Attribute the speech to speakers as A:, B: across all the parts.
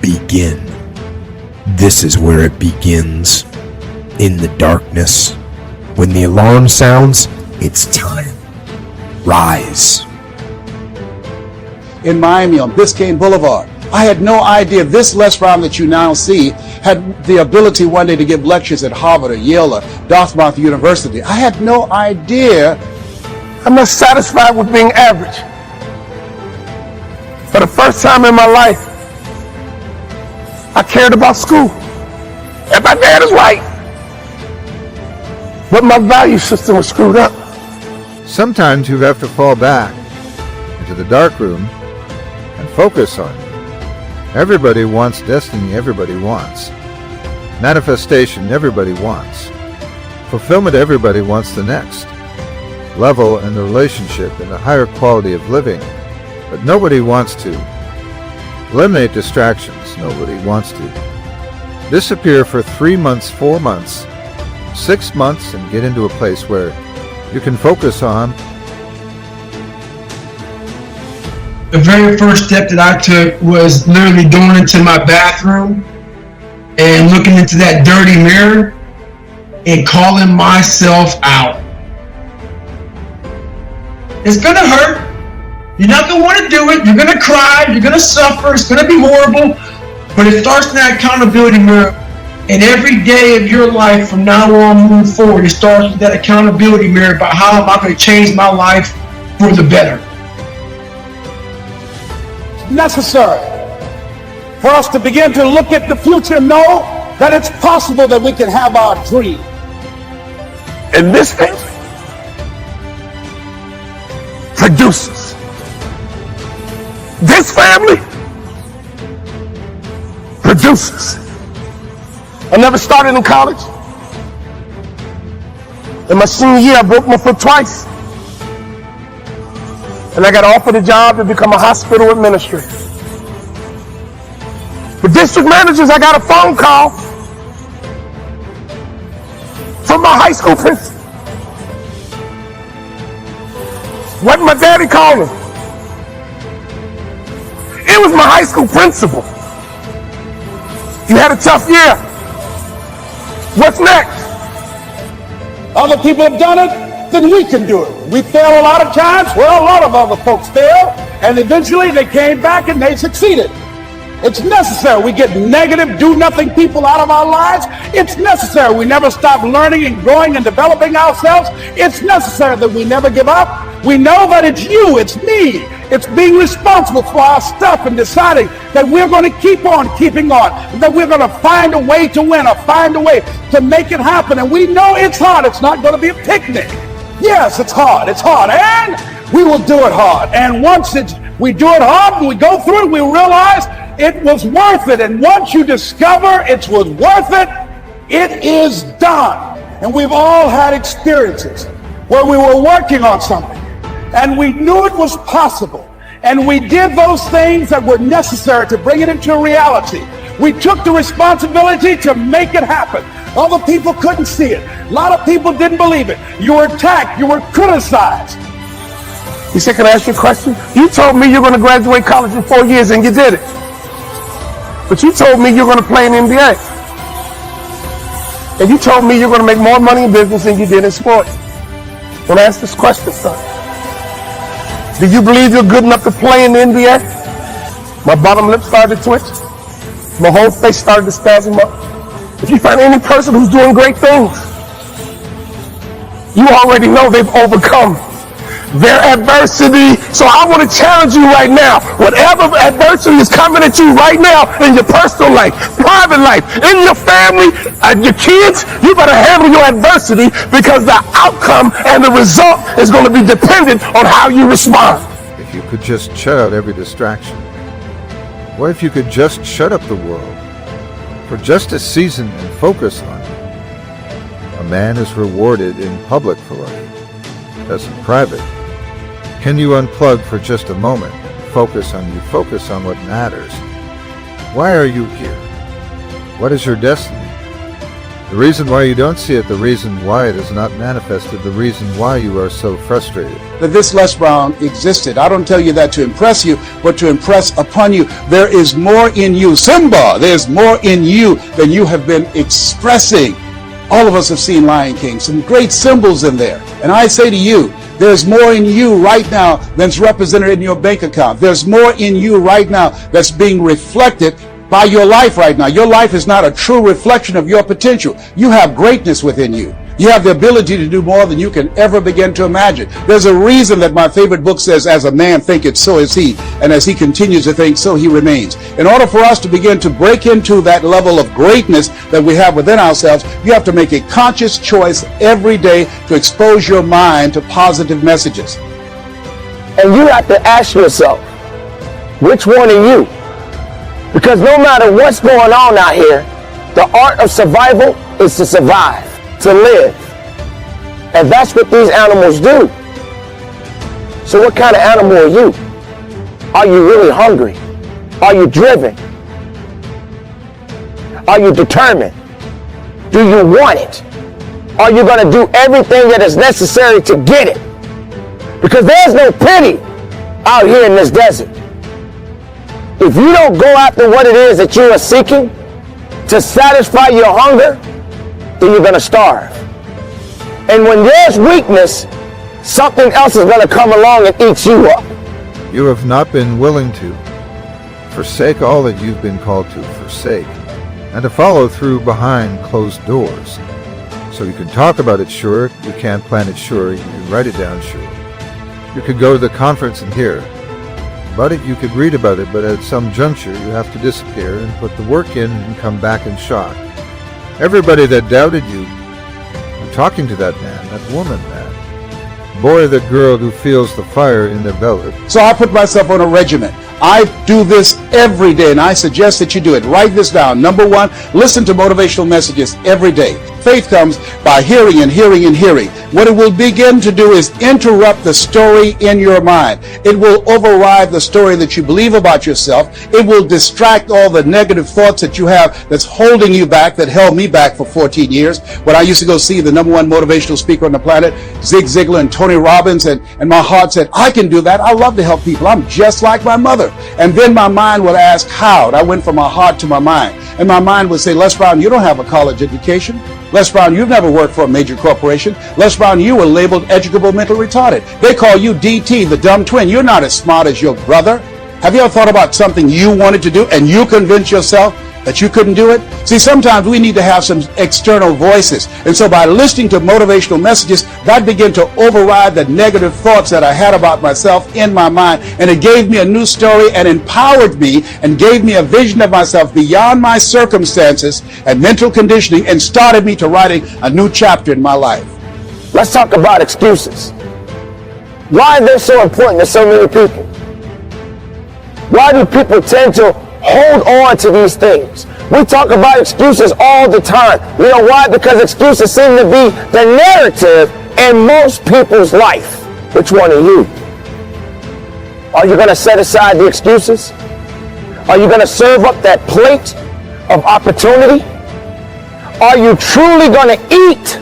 A: begin. This is where it begins. In the darkness. When the alarm sounds, it's time. Rise.
B: In Miami on Biscayne Boulevard, I had no idea this Les Brown that you now see had the ability one day to give lectures at Harvard or Yale or Dartmouth University. I had no idea.
C: I'm not satisfied with being average. For the first time in my life, I cared about school. And my dad is right. But my value system was screwed up.
D: Sometimes you have to fall back into the dark room and focus on it. Everybody wants destiny, everybody wants. Manifestation, everybody wants. Fulfillment, everybody wants the next level in the relationship and a higher quality of living. But nobody wants to eliminate distractions. Nobody wants to disappear for 3 months, 4 months, 6 months and get into a place where you can focus on.
E: The very first step that I took was literally going into my bathroom and looking into that dirty mirror and calling myself out. It's gonna hurt. You're not gonna want to do it. You're gonna cry. You're gonna suffer. It's gonna be horrible. But it starts in that accountability mirror. And every day of your life from now on moving forward, it starts with that accountability mirror about how am I going to change my life for the better.
C: Necessary for us to begin to look at the future and know that it's possible that we can have our dream. And this thing produces. This family produces. I never started in college. In my senior year, I broke my foot twice. And I got offered a job to become a hospital administrator. For district managers, I got a phone call from my high school principal. What my daddy called him. It was my high school principal. You had a tough year. What's next? Other people have done it, then we can do it. We fail a lot of times. Well, a lot of other folks fail, and eventually they came back and they succeeded. It's necessary we get negative, do-nothing people out of our lives. It's necessary we never stop learning and growing and developing ourselves. It's necessary that we never give up. We know that it's you, it's me. It's being responsible for our stuff and deciding that we're going to keep on keeping on, that we're going to find a way to win or find a way to make it happen. And we know it's hard. It's not going to be a picnic. Yes, it's hard, and we will do it hard. And once we do it hard and we go through it, we realize it was worth it. And once you discover it was worth it, it is done. And we've all had experiences where we were working on something and we knew it was possible. And we did those things that were necessary to bring it into reality. We took the responsibility to make it happen. Other people couldn't see it. A lot of people didn't believe it. You were attacked. You were criticized. He said, can I ask you a question? You told me you're going to graduate college in 4 years and you did it. But you told me you're going to play in the NBA. And you told me you're going to make more money in business than you did in sports. When I ask this question, son, do you believe you're good enough to play in the NBA? My bottom lip started to twitch. My whole face started to spasm up. If you find any person who's doing great things, you already know they've overcome their adversity. So I want to challenge you right now. Whatever adversity is coming at you right now in your personal life, private life, in your family, your kids, you better handle your adversity because the outcome and the result is going to be dependent on how you respond.
D: If you could just shut out every distraction. What if you could just shut up the world for just a season and focus on it? A man is rewarded in public for what he does in private. Can you unplug for just a moment? Focus on what matters. Why are you here? What is your destiny? The reason why you don't see it, the reason why it is not manifested, the reason why you are so frustrated.
B: That this Les Brown existed. I don't tell you that to impress you, but to impress upon you. There is more in you. Simba, there's more in you than you have been expressing. All of us have seen Lion King, some great symbols in there. And I say to you, there's more in you right now than's represented in your bank account. There's more in you right now that's being reflected by your life right now. Your life is not a true reflection of your potential. You have greatness within you. You have the ability to do more than you can ever begin to imagine. There's a reason that my favorite book says, as a man thinketh, so is he. And as he continues to think, so he remains. In order for us to begin to break into that level of greatness that we have within ourselves, you have to make a conscious choice every day to expose your mind to positive messages.
F: And you have to ask yourself, which one are you? Because no matter what's going on out here, the art of survival is to survive, to live. And that's what these animals do. So what kind of animal are you? Are you really hungry? Are you driven? Are you determined? Do you want it? Are you going to do everything that is necessary to get it? Because there's no pity out here in this desert. If you don't go after what it is that you are seeking to satisfy your hunger, then you're going to starve. And when there's weakness, something else is going to come along and eat you up.
D: You have not been willing to forsake all that you've been called to forsake, and to follow through behind closed doors. So you can talk about it, sure. You can't plan it, sure. You can write it down, sure. You could go to the conference and hear about it, you could read about it, but at some juncture you have to disappear and put the work in and come back in shock. Everybody that doubted you, I'm talking to that man, that woman, that boy, that girl who feels the fire in their belly.
B: So I put myself on a regimen. I do this every day, and I suggest that you do it. Write this down. Number one, listen to motivational messages every day. Faith comes by hearing and hearing and hearing. What it will begin to do is interrupt the story in your mind. It will override the story that you believe about yourself. It will distract all the negative thoughts that you have that's holding you back, that held me back for 14 years. When I used to go see the number one motivational speaker on the planet, Zig Ziglar and Tony Robbins, and my heart said, I can do that. I love to help people. I'm just like my mother. And then my mind would ask how. And I went from my heart to my mind. And my mind would say, Les Brown, you don't have a college education. Les Brown, you've never worked for a major corporation. Les Brown, you were labeled educable mental retarded. They call you DT, the dumb twin. You're not as smart as your brother. Have you ever thought about something you wanted to do and you convinced yourself that you couldn't do it? See, sometimes we need to have some external voices. And so by listening to motivational messages, that began to override the negative thoughts that I had about myself in my mind. And it gave me a new story and empowered me and gave me a vision of myself beyond my circumstances and mental conditioning, and started me to writing a new chapter in my life.
F: Let's talk about excuses. Why are they so important to so many people? Why do people tend to hold on to these things? We talk about excuses all the time. You know why? Because excuses seem to be the narrative in most people's life. Which one are you? Are you going to set aside the excuses? Are you going to serve up that plate of opportunity? Are you truly going to eat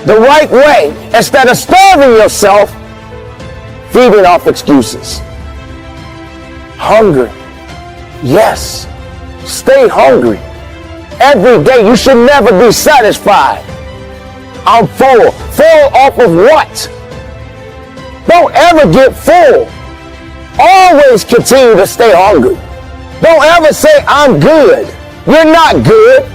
F: the right way instead of starving yourself, feeding off excuses? Hungry. Yes, stay hungry. Every day you should never be satisfied. I'm full. Full off of what? Don't ever get full. Always continue to stay hungry. Don't ever say, I'm good. You're not good.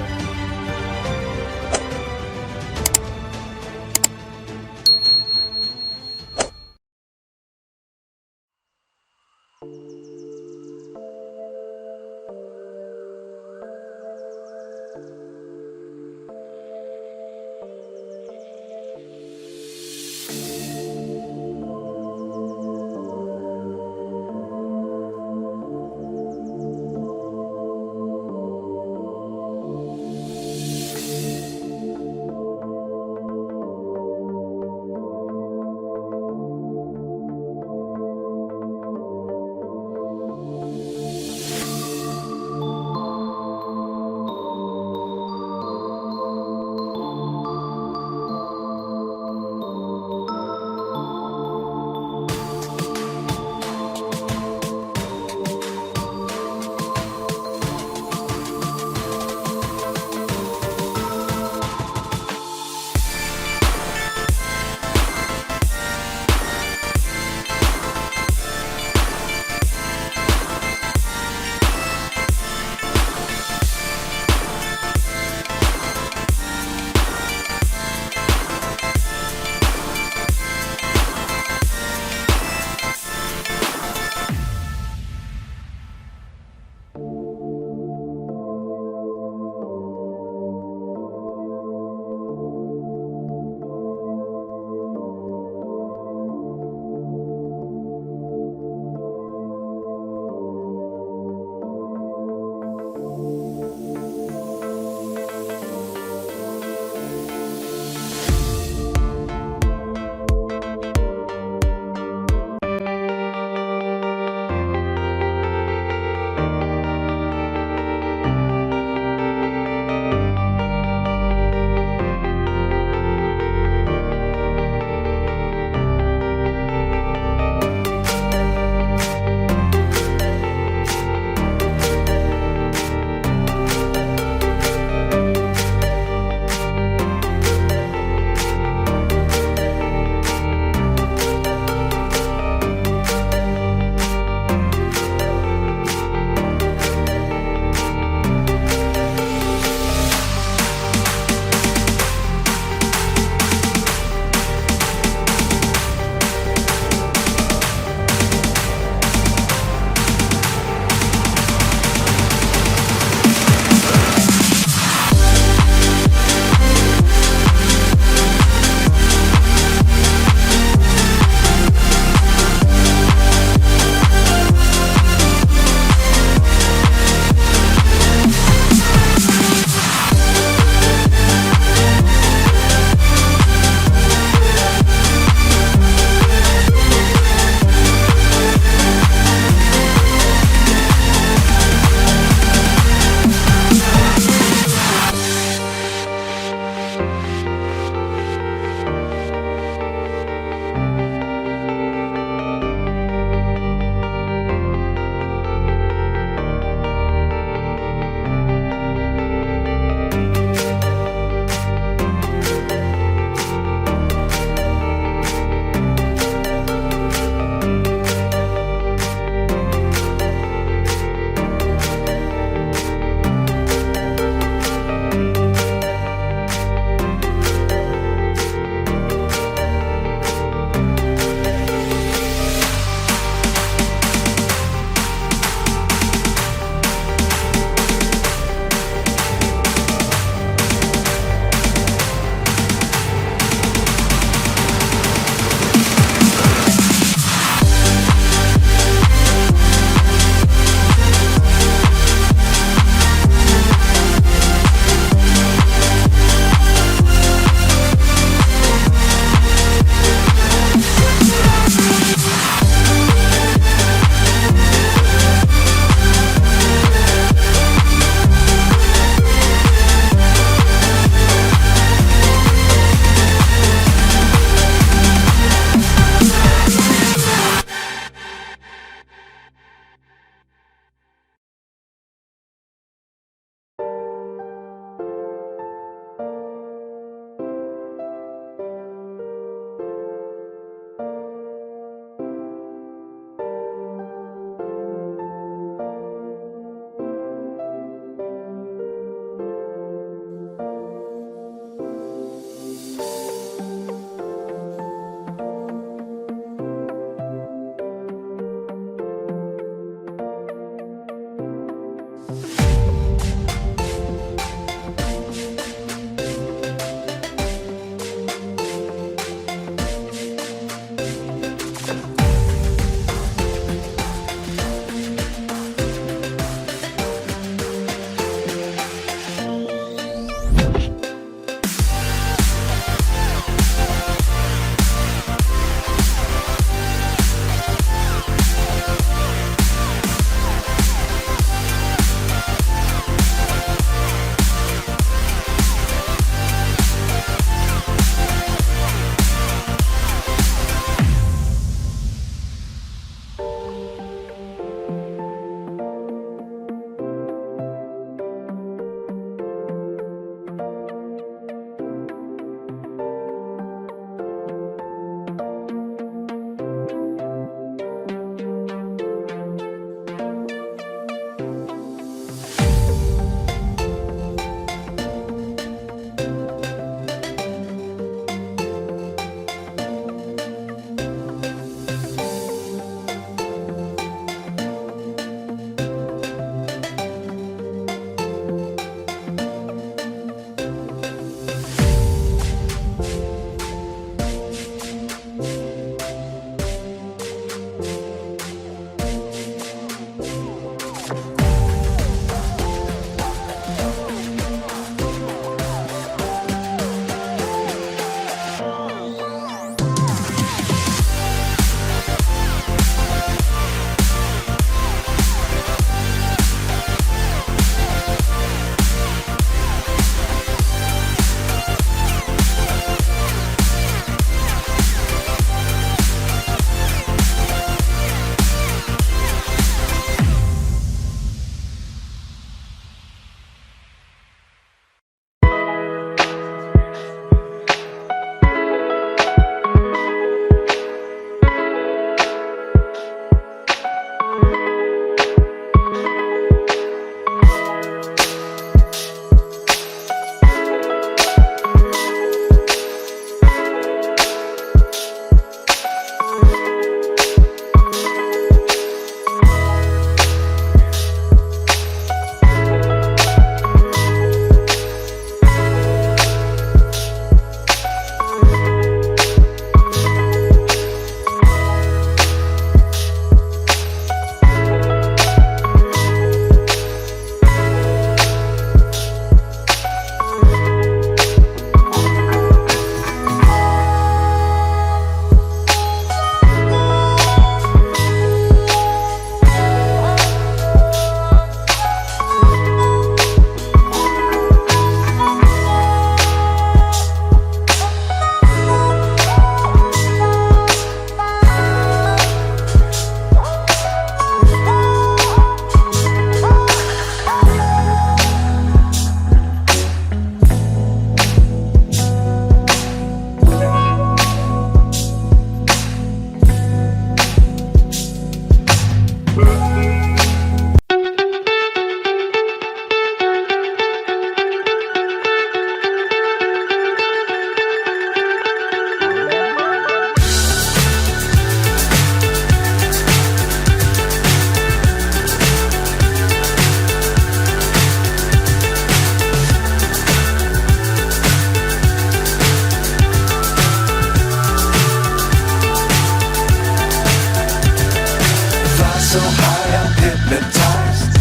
G: so high I'm hypnotized.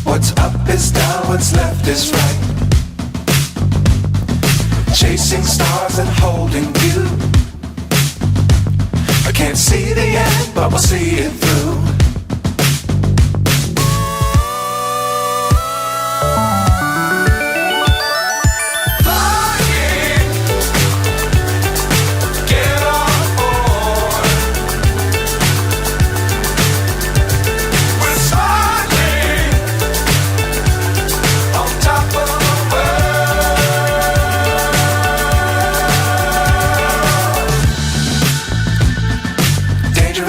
G: What's up is down, what's left is right. Chasing stars and holding you. I can't see the end, but we'll see it through.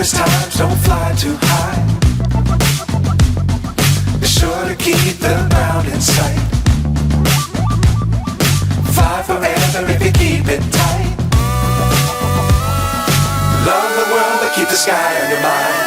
G: Times don't fly too high. Be sure to keep the ground in sight. Fly forever if you keep it tight. Love the world but keep the sky on your mind.